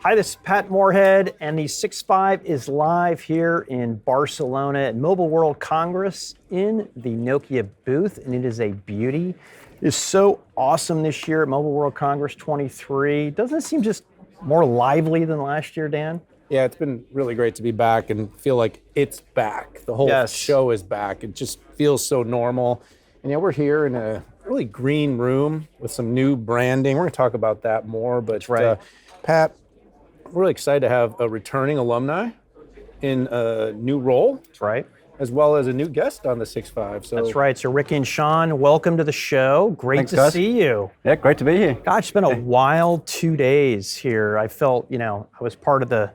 Hi, this is Pat Moorhead, and the 6.5 is live here in Barcelona at Mobile World Congress in the Nokia booth, and it is a beauty. It is so awesome this year at Mobile World Congress 23. Doesn't it seem just more lively than last year, Dan? Yeah, it's been really great to be back and feel like it's back. The whole show is back. It just feels so normal. And yeah, we're here in a really green room with some new branding. We're going to talk about that more. But Pat, we're really excited to have a returning alumni in a new role. That's right. As well as a new guest on the 6.5. So that's right. So Ricky and Shaun, welcome to the show. Great to see you. Yeah, great to be here. Gosh, it's been a wild 2 days here. I felt, I was part of the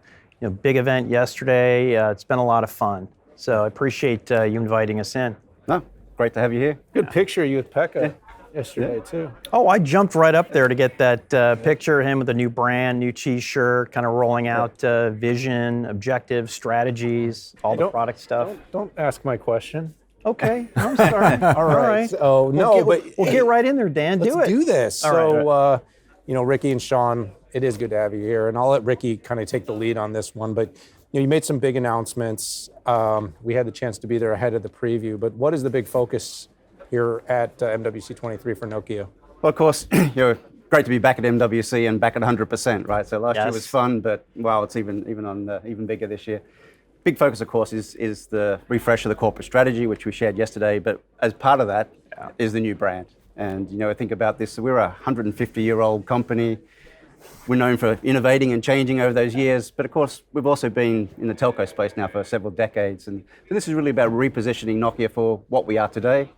big event yesterday. It's been a lot of fun. So I appreciate you inviting us in. No, great to have you here. Good picture of you with Pekka yesterday too. Oh, I jumped right up there to get that picture of him with the new brand, new t-shirt, kind of rolling out vision, objectives, strategies, all the product stuff. Don't ask my question. Okay, I'm sorry. All right. So we'll get right in there, Dan. Let's do this. All right. Ricky and Shaun, it is good to have you here, and I'll let Ricky kind of take the lead on this one. But you made some big announcements. We had the chance to be there ahead of the preview. But what is the big focus here at MWC 23 for Nokia? Well, of course, great to be back at MWC and back at 100%, right? So last year was fun, but wow, it's even bigger this year. Big focus, of course, is the refresh of the corporate strategy, which we shared yesterday. But as part of that is the new brand. And I think about this. So we're a 150-year-old company. We're known for innovating and changing over those years, but of course, we've also been in the telco space now for several decades. And so this is really about repositioning Nokia for what we are today,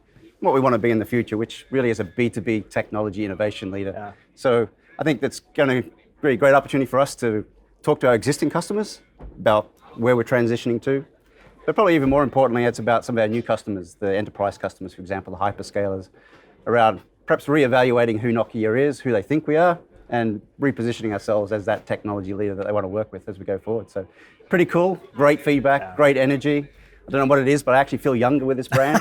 what we want to be in the future, which really is a B2B technology innovation leader. Yeah. So I think that's going to be a great opportunity for us to talk to our existing customers about where we're transitioning to. But probably even more importantly, it's about some of our new customers, the enterprise customers, for example, the hyperscalers, around perhaps reevaluating who Nokia is, who they think we are, and repositioning ourselves as that technology leader that they want to work with as we go forward. So pretty cool, great feedback, great energy. I don't know what it is, but I actually feel younger with this brand.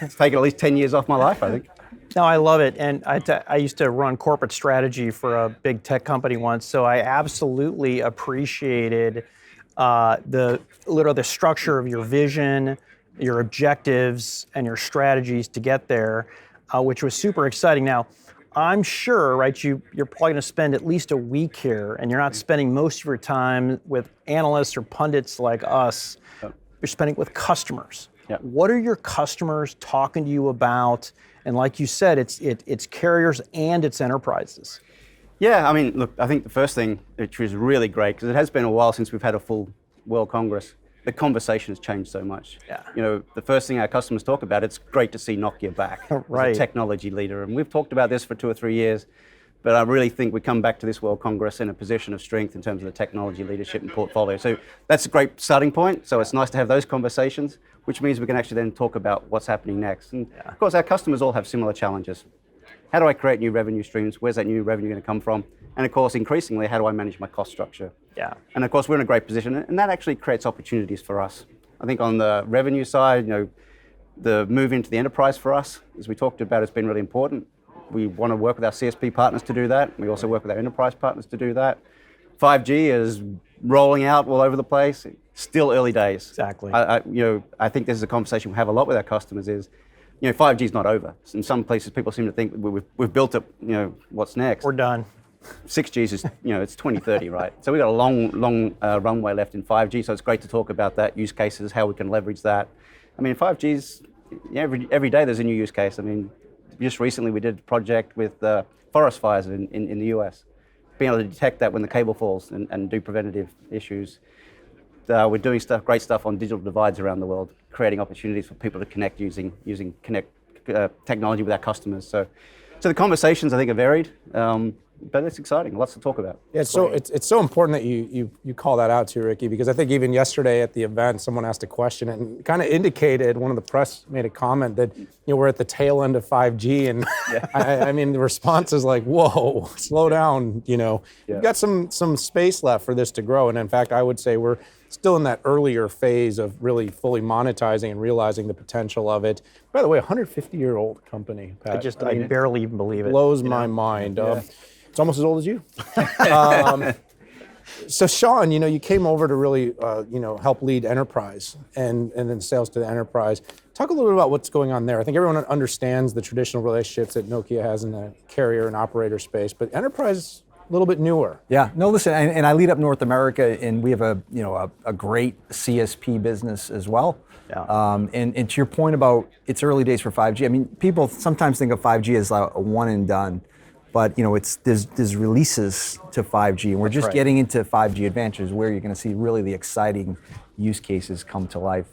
It's taken at least 10 years off my life, I think. No, I love it. And I used to run corporate strategy for a big tech company once, so I absolutely appreciated the structure of your vision, your objectives, and your strategies to get there, which was super exciting. Now, I'm sure, right, you're probably going to spend at least a week here, and you're not spending most of your time with analysts or pundits like us. You're spending it with customers. Yep. What are your customers talking to you about? And like you said, it's carriers and it's enterprises. Yeah, I mean, look, I think the first thing, which is really great, because it has been a while since we've had a full World Congress, the conversation has changed so much. Yeah. The first thing our customers talk about, it's great to see Nokia back as a technology leader. And we've talked about this for 2 or 3 years, but I really think we come back to this World Congress in a position of strength in terms of the technology leadership and portfolio. So that's a great starting point. So it's nice to have those conversations, which means we can actually then talk about what's happening next. And of course, our customers all have similar challenges. How do I create new revenue streams? Where's that new revenue going to come from? And of course, increasingly, how do I manage my cost structure? Yeah. And of course, we're in a great position, and that actually creates opportunities for us. I think on the revenue side, the move into the enterprise for us, as we talked about, has been really important. We want to work with our CSP partners to do that. We also work with our enterprise partners to do that. 5G is rolling out all over the place. Still early days. Exactly. I think this is a conversation we have a lot with our customers is, 5G is not over. In some places, people seem to think we've built up, what's next? We're done. 6G is, it's 2030, right? So we've got a long runway left in 5G, so it's great to talk about that, use cases, how we can leverage that. I mean, 5G's, every day there's a new use case. I mean, just recently we did a project with forest fires in the US, being able to detect that when the cable falls and do preventative issues. We're doing great stuff on digital divides around the world, creating opportunities for people to connect using technology with our customers. So the conversations, I think, are varied. But it's exciting, lots to talk about. Yeah, so it's so important that you call that out too, Ricky, because I think even yesterday at the event, someone asked a question and kind of indicated, one of the press made a comment that we're at the tail end of 5G, and I mean the response is like, whoa, slow down. You've got some space left for this to grow, and in fact, I would say we're still in that earlier phase of really fully monetizing and realizing the potential of it. By the way, a 150-year-old company, Pat. I barely even believe it. Blows my mind. It's almost as old as you. So Shaun, you came over to really, help lead enterprise and then sales to the enterprise. Talk a little bit about what's going on there. I think everyone understands the traditional relationships that Nokia has in the carrier and operator space, but enterprise is a little bit newer. Yeah, no, listen, and I lead up North America, and we have a great CSP business as well. Yeah. And to your point about it's early days for 5G. I mean, people sometimes think of 5G as a one and done. But there's releases to 5G, and we're just right. getting into 5G Advantage, where you're going to see really the exciting use cases come to life.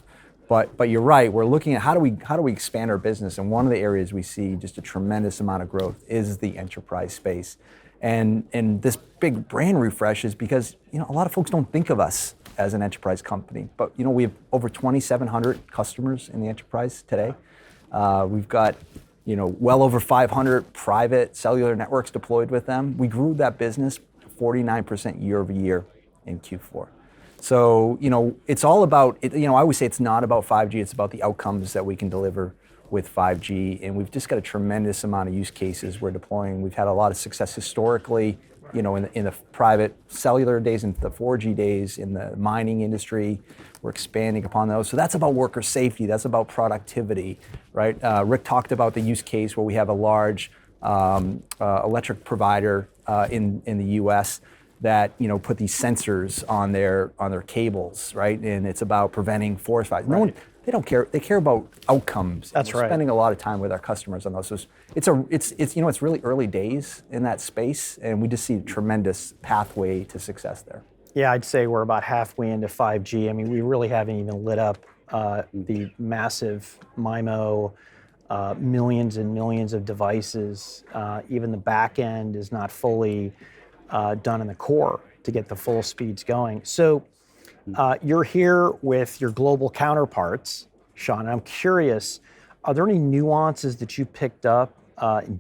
But you're right. We're looking at how do we expand our business, and one of the areas we see just a tremendous amount of growth is the enterprise space, and this big brand refresh is because a lot of folks don't think of us as an enterprise company, but we have over 2,700 customers in the enterprise today. We've got well over 500 private cellular networks deployed with them. We grew that business 49% year over year in Q4. So, it's all about, I always say it's not about 5G, it's about the outcomes that we can deliver with 5G. And we've just got a tremendous amount of use cases we're deploying. We've had a lot of success historically, in the private cellular days, in the 4G days, in the mining industry. We're expanding upon those. So that's about worker safety, that's about productivity, right? Rick talked about the use case where we have a large electric provider in the US that put these sensors on their cables, right? And it's about preventing forest fires. No one, they don't care. They care about outcomes. That's We're right. Spending a lot of time with our customers on those. So it's really early days in that space, and we just see a tremendous pathway to success there. Yeah, I'd say we're about halfway into 5G. I mean, we really haven't even lit up the massive MIMO, millions and millions of devices. Even the back end is not fully done in the core to get the full speeds going. So you're here with your global counterparts, Shaun. I'm curious, are there any nuances that you picked up,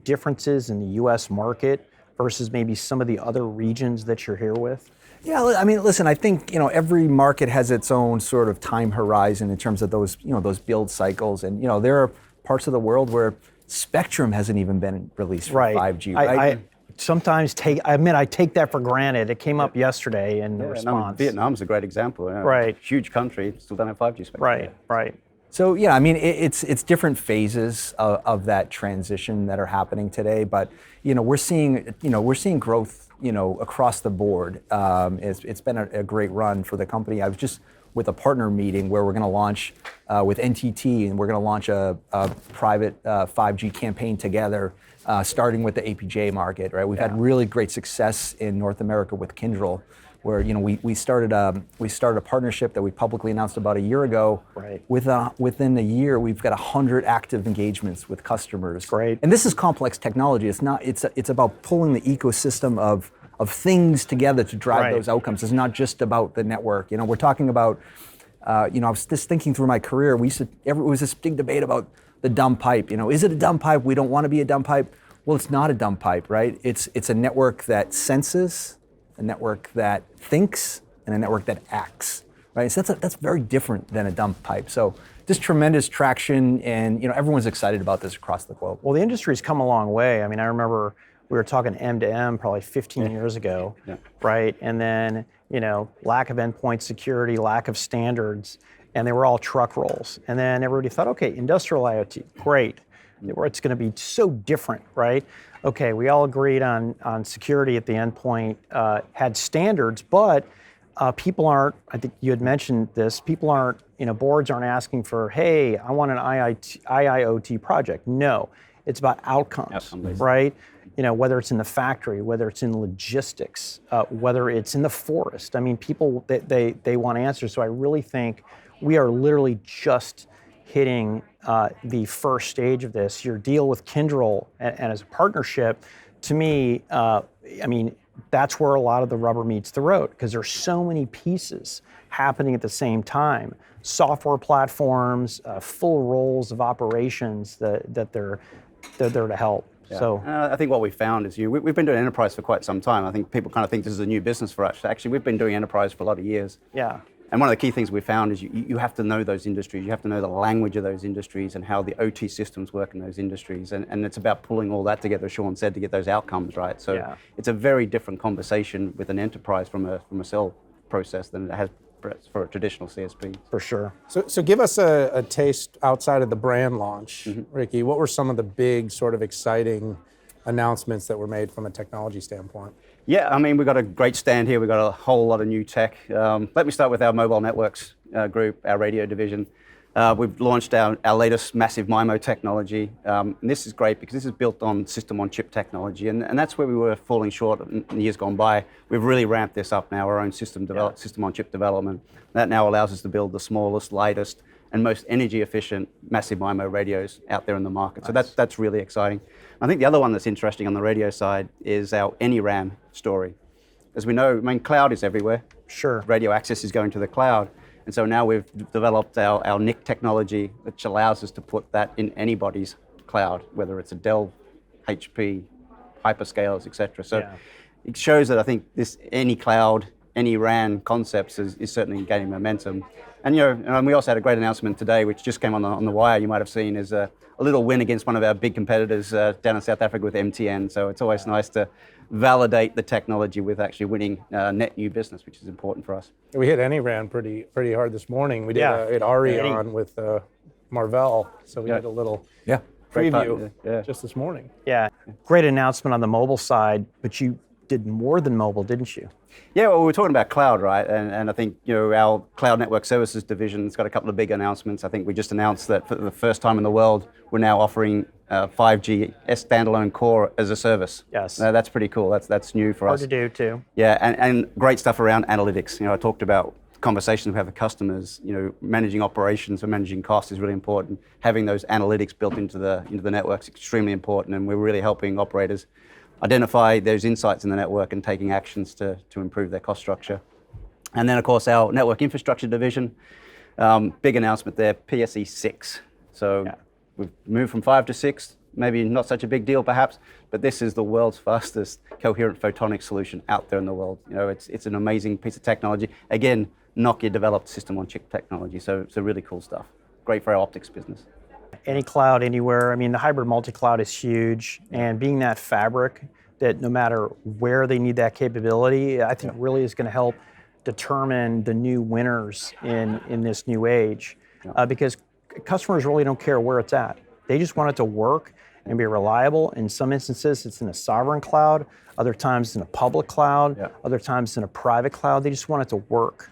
differences in the US market versus maybe some of the other regions that you're here with? Yeah, I mean, listen, I think, every market has its own sort of time horizon in terms of those, those build cycles. And, there are parts of the world where spectrum hasn't even been released for 5G, right? I sometimes I take that for granted. It came up yesterday in the response. Vietnam's a great example. Right. Huge country, still don't have 5G spectrum. Right. So yeah, I mean, it's different phases of that transition that are happening today. But we're seeing growth across the board. It's been a great run for the company. I was just with a partner meeting where we're going to launch with NTT, and we're going to launch a private 5G campaign together, starting with the APJ market. Right, we've had really great success in North America with Kyndryl, where we started a partnership that we publicly announced about a year ago. Right. Within a year, we've got 100 active engagements with customers. Great. And this is complex technology. It's about pulling the ecosystem of things together to drive those outcomes. It's not just about the network. We're talking about. I was just thinking through my career. It was this big debate about the dumb pipe. Is it a dumb pipe? We don't want to be a dumb pipe. Well, it's not a dumb pipe, right? It's a network that senses, a network that thinks, and a network that acts, right? So that's very different than a dumb pipe. So just tremendous traction, and everyone's excited about this across the globe. Well, the industry's come a long way. I mean, I remember we were talking M2M probably 15 years ago, right? And then lack of endpoint security, lack of standards, and they were all truck rolls. And then everybody thought, okay, industrial IoT, great. It's going to be so different, right? Okay, we all agreed on security at the endpoint, had standards, but people aren't, I think you had mentioned this, people aren't, boards aren't asking for, hey, I want an IIoT project. No, it's about outcomes, right? Whether it's in the factory, whether it's in logistics, whether it's in the forest. I mean, people, they want answers. So I really think we are literally just hitting the first stage of this. Your deal with Kyndryl and as a partnership, to me, that's where a lot of the rubber meets the road, because there's so many pieces happening at the same time. Software platforms, full roles of operations that they're there to help. Yeah. So I think what we found is we've been doing enterprise for quite some time. I think people kind of think this is a new business for us. Actually, we've been doing enterprise for a lot of years. yeah. And one of the key things we found is you have to know those industries, you have to know the language of those industries and how the OT systems work in those industries. And it's about pulling all that together, as Shaun said, to get those outcomes right. So it's a very different conversation with an enterprise from a sell process than it has for a traditional CSP. For sure. So give us a taste outside of the brand launch, Ricky. What were some of the big sort of exciting announcements that were made from a technology standpoint? Yeah, I mean, we've got a great stand here. We've got a whole lot of new tech. Let me start with our mobile networks group, our radio division. We've launched our latest massive MIMO technology. And this is great because this is built on system-on-chip technology, and that's where we were falling short in years gone by. We've really ramped this up now, our own system-on-chip development. That now allows us to build the smallest, lightest, and most energy-efficient massive MIMO radios out there in the market. So that's really exciting. I think the other one that's interesting on the radio side is our AnyRAN story. As we know, I mean, cloud is everywhere. Sure. Radio access is going to the cloud. And so now we've developed our NIC technology, which allows us to put that in anybody's cloud, whether it's a Dell, HP, hyperscalers, et cetera. So it shows that I think this any cloud, any RAN concepts is certainly gaining momentum. And and we also had a great announcement today, which just came on the wire. You might have seen is a little win against one of our big competitors down in South Africa with MTN. So it's always nice to validate the technology with actually winning net new business, which is important for us. We hit AnyRAN pretty hard this morning. We did hit Ari on with Marvell, so we did a little preview just this morning. Yeah, great announcement on the mobile side, but you did more than mobile, didn't you? Yeah, well, we're talking about cloud, right? And I think our cloud network services division's got a couple of big announcements. I think we just announced that for the first time in the world, we're now offering 5G standalone core as a service. Yes, that's pretty cool. That's new for us. Hard to do too. Yeah, and great stuff around analytics. I talked about conversations we have with customers. Managing operations or managing costs is really important. Having those analytics built into the network is extremely important, and we're really helping operators identify those insights in the network and taking actions to improve their cost structure. And then, of course, our network infrastructure division, big announcement there, PSE 6. So we've moved from 5 to 6, maybe not such a big deal perhaps, but this is the world's fastest coherent photonic solution out there in the world. It's an amazing piece of technology. Again, Nokia developed system-on-chip technology, so it's really cool stuff. Great for our optics business. Any cloud, anywhere. I mean, the hybrid multi-cloud is huge, and being that fabric that no matter where they need that capability, I think really is going to help determine the new winners in this new age, because customers really don't care where it's at. They just want it to work and be reliable. In some instances, it's in a sovereign cloud. Other times, it's in a public cloud. Other times, it's in a private cloud. They just want it to work.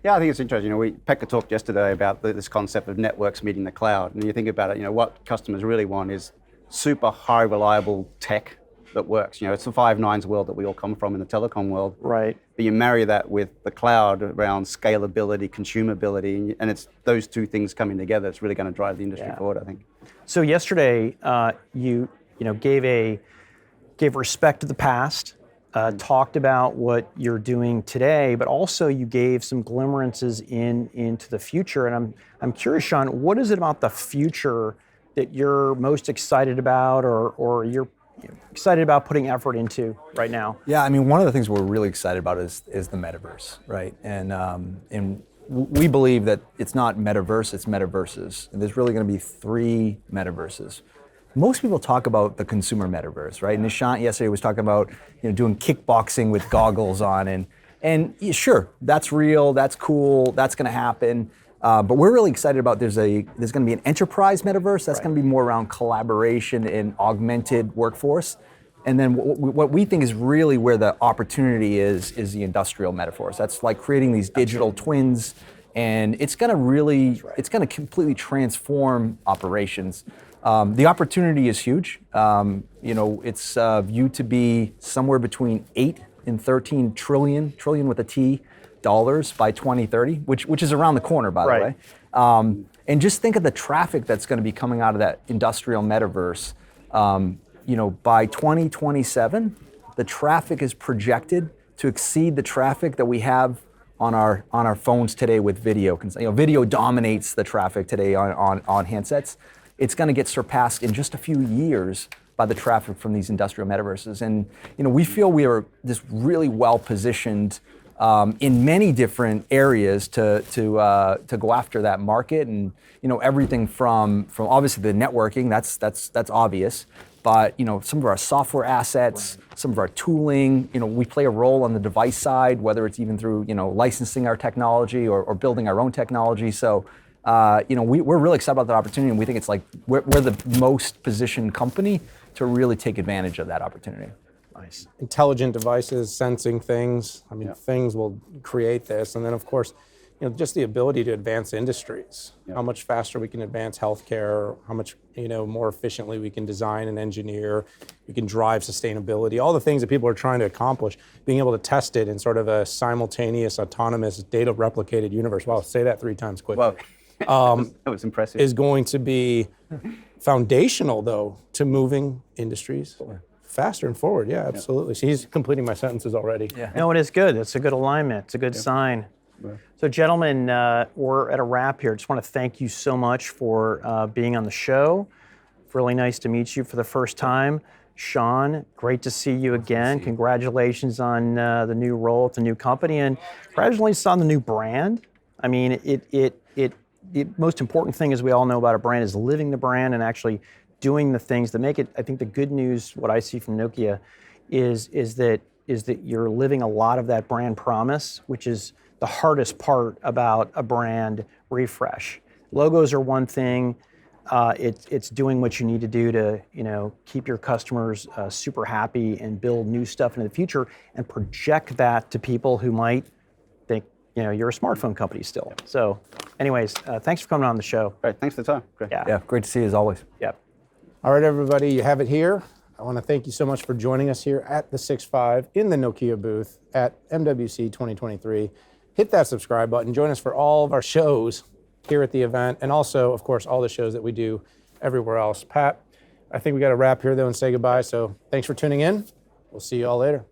Yeah, I think it's interesting. Pekka talked yesterday about this concept of networks meeting the cloud. And you think about it, what customers really want is super high reliable tech that works. It's the 5 nines world that we all come from in the telecom world. Right. But you marry that with the cloud around scalability, consumability, and it's those two things coming together. It's really going to drive the industry forward, I think. So yesterday, you gave respect to the past, talked about what you're doing today, but also you gave some glimmerances into the future. And I'm curious, Shaun, what is it about the future that you're most excited about, or you're excited about putting effort into right now? Yeah, I mean, one of the things we're really excited about is the metaverse, right? And we believe that it's not metaverse, it's metaverses. And there's really going to be 3 metaverses. Most people talk about the consumer metaverse, right? And Shaun yesterday was talking about doing kickboxing with goggles on, and sure, that's real, that's cool, that's going to happen. But we're really excited about there's going to be an enterprise metaverse that's going to be more around collaboration and augmented workforce. And then what we think is really where the opportunity is the industrial metaverse. That's like creating these digital twins, and it's going to completely transform operations. The opportunity is huge. It's viewed to be somewhere between 8 and 13 trillion with a T, dollars by 2030, which is around the corner, by the way. And just think of the traffic that's going to be coming out of that industrial metaverse. By 2027, the traffic is projected to exceed the traffic that we have on our phones today with video. Video dominates the traffic today on handsets. It's going to get surpassed in just a few years by the traffic from these industrial metaverses. And we feel we are just really well positioned in many different areas to go after that market, and everything from obviously the networking, that's obvious, but some of our software assets, some of our tooling, we play a role on the device side, whether it's even through licensing our technology or building our own technology. So we're really excited about that opportunity, and we think it's like we're the most positioned company to really take advantage of that opportunity. Nice. Intelligent devices, sensing things. I mean, things will create this. And then, of course, just the ability to advance industries. How much faster we can advance healthcare, how much more efficiently we can design and engineer, we can drive sustainability, all the things that people are trying to accomplish, being able to test it in sort of a simultaneous, autonomous, data replicated universe. Wow, say that 3 times quick. Wow. That was impressive. Is going to be foundational, though, to moving industries faster and forward. Yeah, absolutely. So he's completing my sentences already. Yeah. No, it is good. It's a good alignment. It's a good sign. So, gentlemen, we're at a wrap here. Just want to thank you so much for being on the show. Really nice to meet you for the first time. Shaun, great to see you again. Congratulations on the new role at the new company, and congratulations on the new brand. I mean, the most important thing, as we all know about a brand, is living the brand and actually doing the things that make it. I think the good news, what I see from Nokia, is that you're living a lot of that brand promise, which is the hardest part about a brand refresh. Logos are one thing. It's doing what you need to do to keep your customers super happy and build new stuff into the future and project that to people who might think you're a smartphone company still. So, anyways, thanks for coming on the show. Great, thanks for the time. Great. Yeah, great to see you as always. Yep. All right, everybody, you have it here. I want to thank you so much for joining us here at the 6.5 in the Nokia booth at MWC 2023. Hit that subscribe button. Join us for all of our shows here at the event, and also, of course, all the shows that we do everywhere else. Pat, I think we got to wrap here, though, and say goodbye. So thanks for tuning in. We'll see you all later.